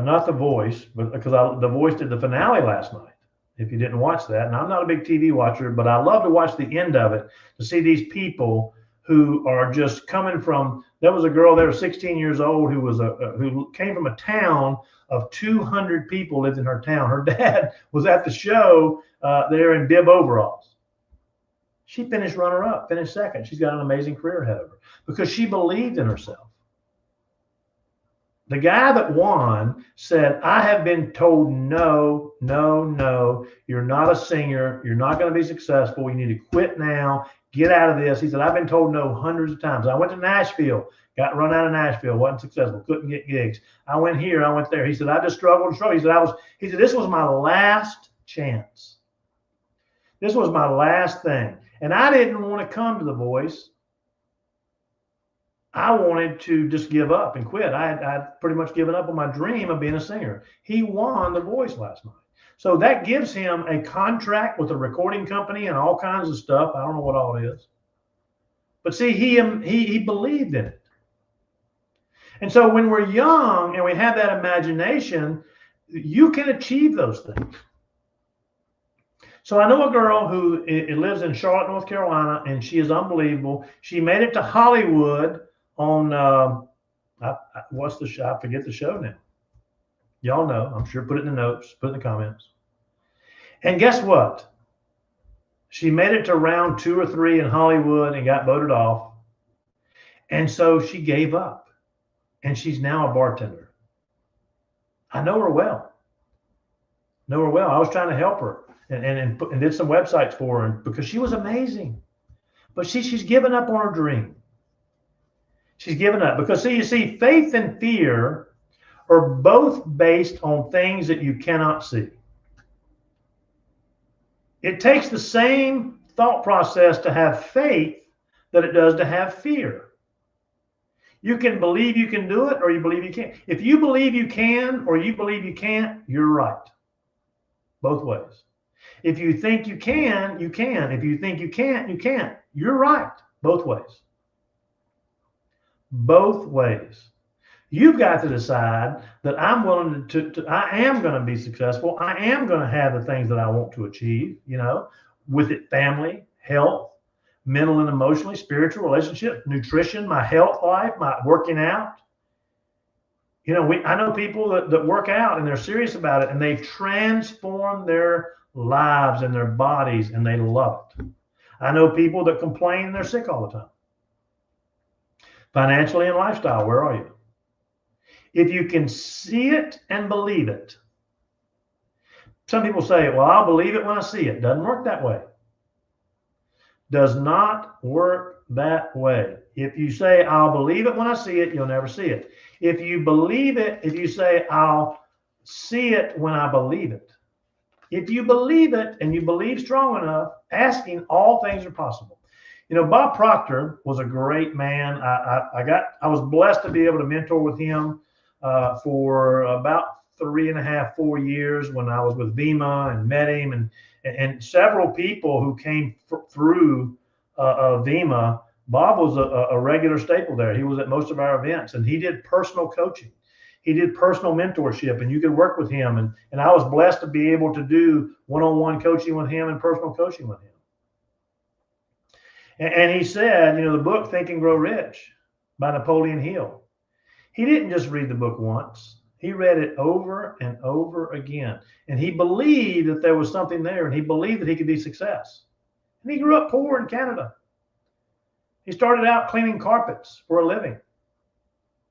Not The Voice, but because The Voice did the finale last night. If you didn't watch that, and I'm not a big TV watcher, but I love to watch the end of it to see these people who are just coming from. There was a girl there, 16 years old, who was who came from a town of 200 people lived in her town. Her dad was at the show there in bib overalls. She finished runner-up, finished second. She's got an amazing career ahead of her because she believed in herself. The guy that won said, I have been told no, no, no. You're not a singer. You're not going to be successful. You need to quit now. Get out of this. He said, I've been told no hundreds of times. I went to Nashville, got run out of Nashville, wasn't successful, couldn't get gigs. I went here, I went there. He said, I just struggled and struggled. He said, this was my last chance. This was my last thing. And I didn't want to come to The Voice. I wanted to just give up and quit. I'd pretty much given up on my dream of being a singer. He won The Voice last night. So that gives him a contract with a recording company and all kinds of stuff. I don't know what all it is. But see, he believed in it. And so when we're young and we have that imagination, you can achieve those things. So I know a girl who lives in Charlotte, North Carolina, and she is unbelievable. She made it to Hollywood on, what's the show? I forget the show now. Y'all know, I'm sure, put it in the notes, put it in the comments. And guess what? She made it to round 2 or 3 in Hollywood and got voted off. And so she gave up. And she's now a bartender. I know her well. I was trying to help her and did some websites for her because she was amazing. But she's given up on her dream. She's given up because, you see, faith and fear are both based on things that you cannot see. It takes the same thought process to have faith that it does to have fear. You can believe you can do it or you believe you can't. If you believe you can or you believe you can't, you're right. Both ways. If you think you can, you can. If you think you can't, you can't. You're right. Both ways. Both ways. You've got to decide that I'm willing I am going to be successful. I am going to have the things that I want to achieve, with it, family, health, mental and emotionally, spiritual, relationship, nutrition, my health life, my working out. I know people that work out and they're serious about it and they've transformed their lives and their bodies and they love it. I know people that complain and they're sick all the time. Financially and lifestyle, where are you? If you can see it and believe it. Some people say, well, I'll believe it when I see it. Doesn't work that way. Does not work that way. If you say, I'll believe it when I see it, you'll never see it. If you believe it, if you say, I'll see it when I believe it. If you believe it and you believe strong enough, asking, all things are possible. You know, Bob Proctor was a great man. I was blessed to be able to mentor with him for about 3.5, 4 years when I was with Vemma, and met him, and several people who came through Vemma. Bob was a regular staple there. He was at most of our events, and he did personal coaching. He did personal mentorship, and you could work with him. And I was blessed to be able to do one-on-one coaching with him and personal coaching with him. And he said, you know, the book Think and Grow Rich by Napoleon Hill, he didn't just read the book once. He read it over and over again. And he believed that there was something there, and he believed that he could be success. And he grew up poor in Canada. He started out cleaning carpets for a living.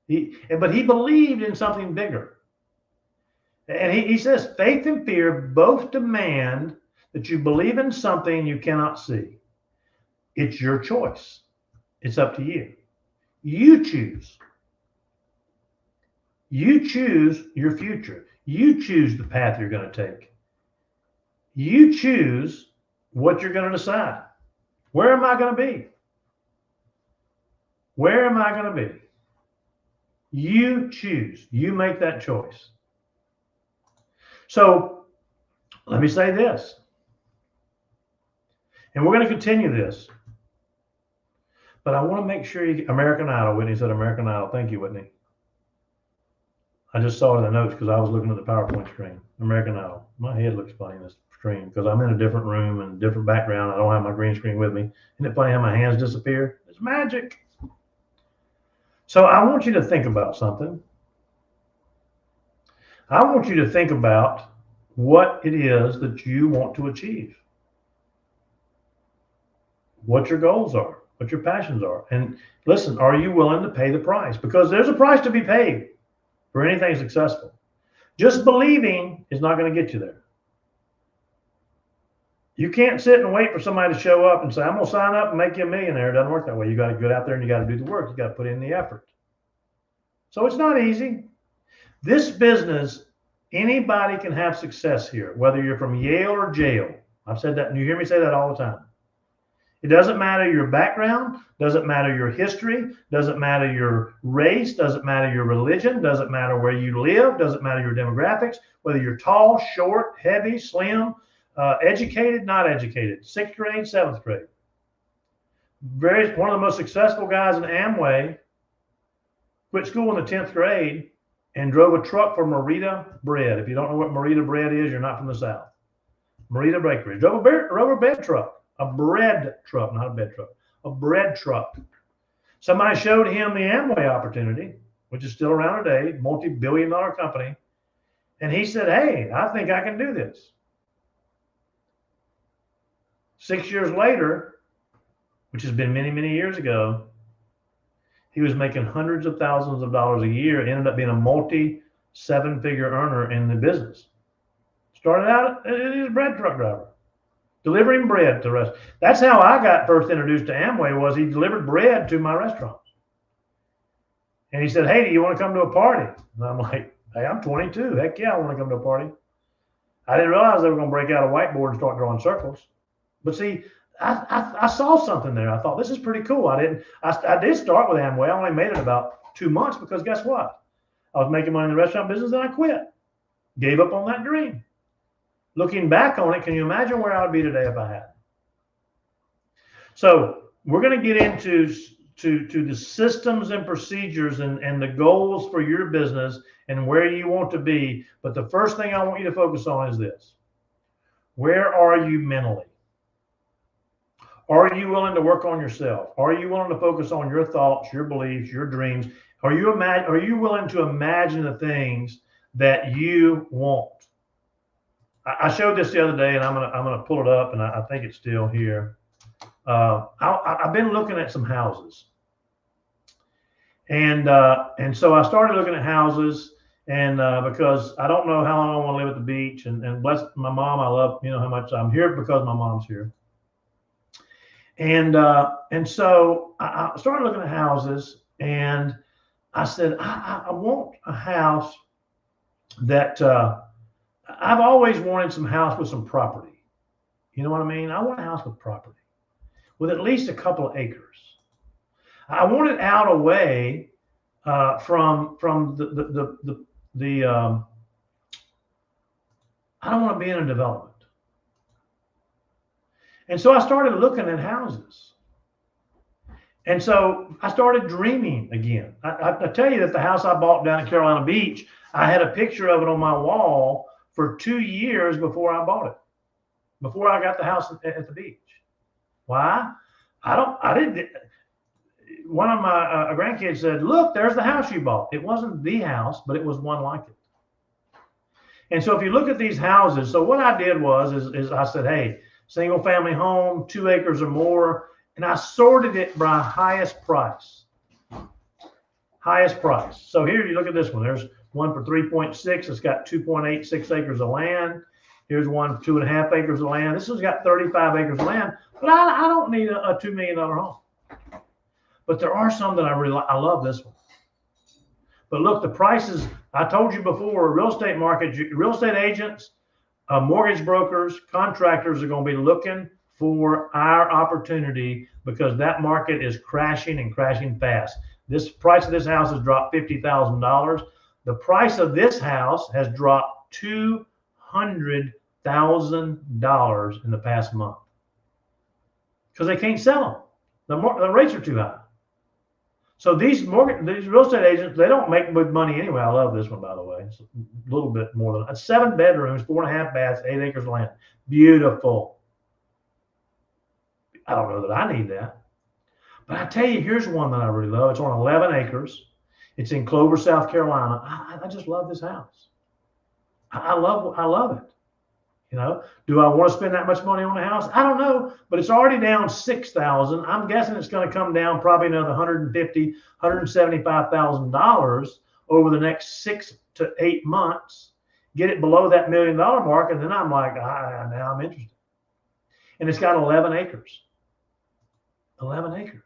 But he believed in something bigger. And he says, faith and fear both demand that you believe in something you cannot see. It's your choice. It's up to you. You choose. You choose your future. You choose the path you're going to take. You choose what you're going to decide. Where am I going to be? Where am I going to be? You choose. You make that choice. So let me say this, and we're going to continue this, but I want to make sure you get American Idol. Whitney said American Idol. Thank you, Whitney. I just saw it in the notes because I was looking at the PowerPoint screen. American Idol. My head looks funny in this screen because I'm in a different room and a different background. I don't have my green screen with me. Isn't it funny how my hands disappear? It's magic. So I want you to think about something. I want you to think about what it is that you want to achieve, what your goals are, what your passions are. And listen, are you willing to pay the price? Because there's a price to be paid for anything successful. Just believing is not going to get you there. You can't sit and wait for somebody to show up and say, I'm going to sign up and make you a millionaire. It doesn't work that way. You got to get out there and you got to do the work. You got to put in the effort. So it's not easy. This business, anybody can have success here, whether you're from Yale or jail. I've said that, and you hear me say that all the time. It doesn't matter your background, doesn't matter your history, doesn't matter your race, doesn't matter your religion, doesn't matter where you live, doesn't matter your demographics, whether you're tall, short, heavy, slim, educated, not educated, 6th grade, 7th grade. One of the most successful guys in Amway quit school in the 10th grade and drove a truck for Merita Bread. If you don't know what Merita Bread is, you're not from the South. Merita Bakery. Drove a bed truck, a bread truck, not a bed truck, a bread truck. Somebody showed him the Amway opportunity, which is still around today, multi-billion-dollar company. And he said, hey, I think I can do this. 6 years later, which has been many, many years ago, he was making hundreds of thousands of dollars a year, ended up being a multi-7-figure earner in the business. Started out as a bread truck driver, delivering bread to restaurants. That's how I got first introduced to Amway, was he delivered bread to my restaurants. And he said, hey, do you want to come to a party? And I'm like, hey, I'm 22. Heck yeah, I want to come to a party. I didn't realize they were going to break out a whiteboard and start drawing circles. But see, I saw something there. I thought, this is pretty cool. I did start with Amway. I only made it about 2 months because guess what? I was making money in the restaurant business and I quit. Gave up on that dream. Looking back on it, can you imagine where I would be today if I had? So we're going to get into the systems and procedures and the goals for your business and where you want to be. But the first thing I want you to focus on is this. Where are you mentally? Are you willing to work on yourself? Are you willing to focus on your thoughts, your beliefs, your dreams? Are you willing to imagine the things that you want? I showed this the other day, and I'm gonna pull it up, and I think it's still here. I've been looking at some houses, and so I started looking at houses, and because I don't know how long I want to live at the beach, and bless my mom, I love, you know how much I'm here because my mom's here. And so I started looking at houses, and I said, I want a house that I've always wanted some house with some property. You know what I mean? I want a house with property, with at least a couple of acres. I want it out away from the I don't want to be in a development. And so I started looking at houses. And so I started dreaming again. I tell you that the house I bought down at Carolina Beach, I had a picture of it on my wall for 2 years before I bought it, before I got the house at the beach. Why? I didn't. One of my grandkids said, look, there's the house you bought. It wasn't the house, but it was one like it. And so if you look at these houses, so what I did is I said, hey, single family home, 2 acres or more, and I sorted it by highest price. Highest price. So here you look at this one. There's one for 3.6. It's got 2.86 acres of land. Here's one 2.5 acres of land. This one's got 35 acres of land, but I don't need a $2 million home. But there are some that I love this one. But look, the prices, I told you before, real estate market, real estate agents, mortgage brokers, contractors are going to be looking for our opportunity because that market is crashing and crashing fast. This price of this house has dropped $50,000. The price of this house has dropped $200,000 in the past month because they can't sell them. The rates are too high. So these real estate agents, they don't make good money anyway. I love this one, by the way. It's a little bit more than 7 bedrooms, 4.5 baths, 8 acres of land. Beautiful. I don't know that I need that. But I tell you, here's one that I really love. It's on 11 acres. It's in Clover, South Carolina. I just love this house. I love it. You know, do I want to spend that much money on a house? I don't know, but it's already down $6,000. I'm guessing it's going to come down probably another $150,000, $175,000 over the next 6 to 8 months. Get it below that $1 million mark, and then I'm like, now I'm interested. And it's got 11 acres. 11 acres.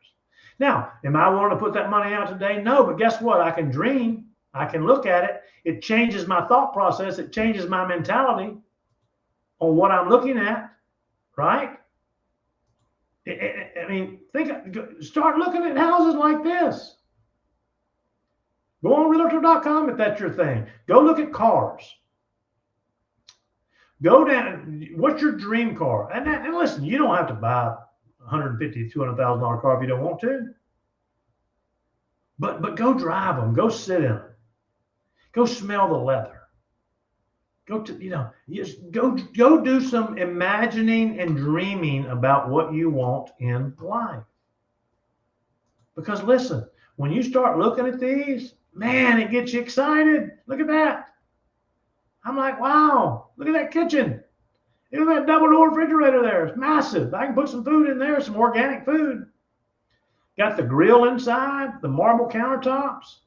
Now, am I willing to put that money out today? No, but guess what? I can dream. I can look at it. It changes my thought process. It changes my mentality on what I'm looking at, right? I mean, start looking at houses like this. Go on realtor.com if that's your thing. Go look at cars. Go down. What's your dream car? And listen, you don't have to buy $150,000, $200,000 car if you don't want to. But go drive them. Go sit in them. Go smell the leather. Go do some imagining and dreaming about what you want in life. Because listen, when you start looking at these, man, it gets you excited. Look at that. I'm like, wow, look at that kitchen. Look at that double door refrigerator there. It's massive. I can put some food in there, some organic food. Got the grill inside, the marble countertops.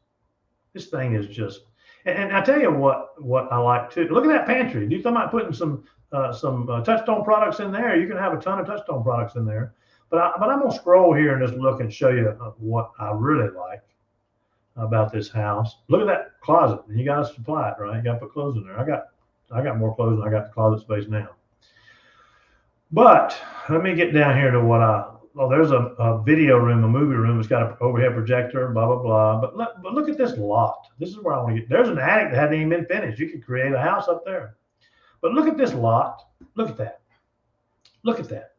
This thing is just, and I tell you what I like too. Look at that pantry. Do you think about putting some Touchstone products in there? You can have a ton of Touchstone products in there. But I'm gonna scroll here and just look and show you what I really like about this house. Look at that closet. You got to supply it, right? You got to put clothes in there. I got more clothes than I got the closet space now. But let me get down here to there's a video room, a movie room. It's got an overhead projector, blah, blah, blah. But look at this lot. This is where I want to get. There's an attic that hadn't even been finished. You could create a house up there. But look at this lot. Look at that. Look at that.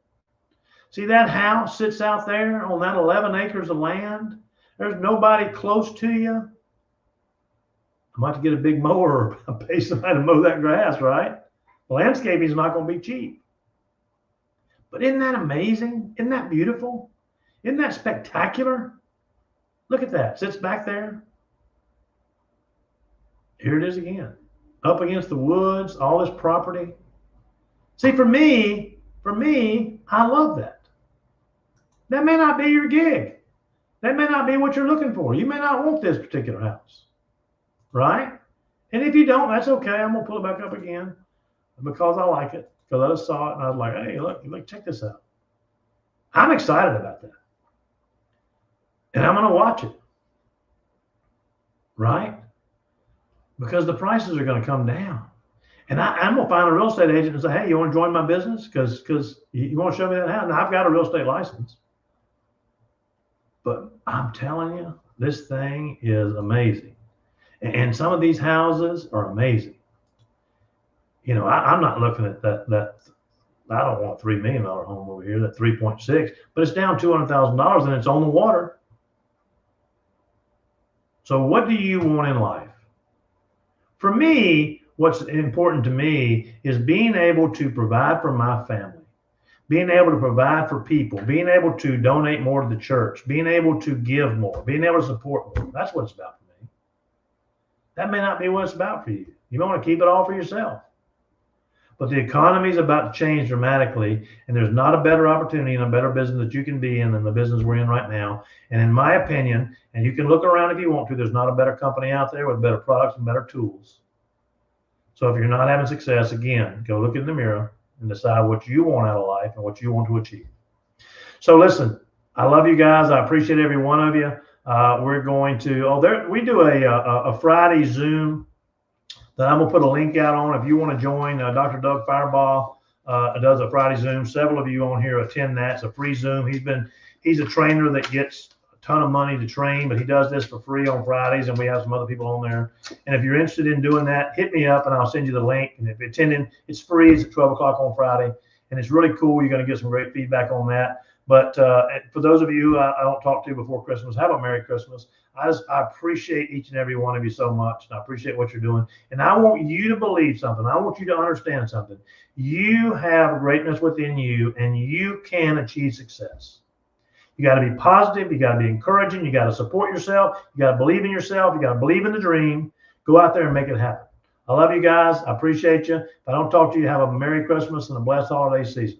See that house sits out there on that 11 acres of land? There's nobody close to you. I'm about to get a big mower or pay somebody to mow that grass, right? Landscaping is not going to be cheap. But isn't that amazing? Isn't that beautiful? Isn't that spectacular? Look at that. Sits back there. Here it is again. Up against the woods, all this property. See, for me, I love that. That may not be your gig. That may not be what you're looking for. You may not want this particular house, right? And if you don't, that's okay. I'm going to pull it back up again because I like it. Because I just saw it and I was like, hey, look, check this out. I'm excited about that. And I'm going to watch it. right? Because the prices are going to come down. And I'm going to find a real estate agent and say, hey, you want to join my business? Because you want to show me that house? Now, I've got a real estate license. But I'm telling you, this thing is amazing. And some of these houses are amazing. You know, I'm not looking at that. I don't want a $3 million home over here, that 3.6, but it's down $200,000 and it's on the water. So what do you want in life? For me, what's important to me is being able to provide for my family, being able to provide for people, being able to donate more to the church, being able to give more, being able to support more. That's what it's about for me. That may not be what it's about for you. You may want to keep it all for yourself. But the economy is about to change dramatically, and there's not a better opportunity and a better business that you can be in than the business we're in right now. And in my opinion, and you can look around if you want to, there's not a better company out there with better products and better tools. So if you're not having success, again, go look in the mirror and decide what you want out of life and what you want to achieve. So listen, I love you guys. I appreciate every one of you. We're going to, we do a Friday Zoom that I'm going to put a link out on. If you want to join, Dr. Doug Firebaugh does a Friday Zoom. Several of you on here attend that. It's a free Zoom. He's a trainer that gets a ton of money to train, but he does this for free on Fridays, and we have some other people on there. And if you're interested in doing that, hit me up and I'll send you the link. And if you're attending, it's free. It's at 12 o'clock on Friday, and it's really cool. You're going to get some great feedback on that. But for those of you I don't talk to before Christmas, have a Merry Christmas. I appreciate each and every one of you so much, and I appreciate what you're doing. And I want you to believe something. I want you to understand something. You have greatness within you, and you can achieve success. You got to be positive. You got to be encouraging. You got to support yourself. You got to believe in yourself. You got to believe in the dream. Go out there and make it happen. I love you guys. I appreciate you. If I don't talk to you, have a Merry Christmas and a blessed holiday season.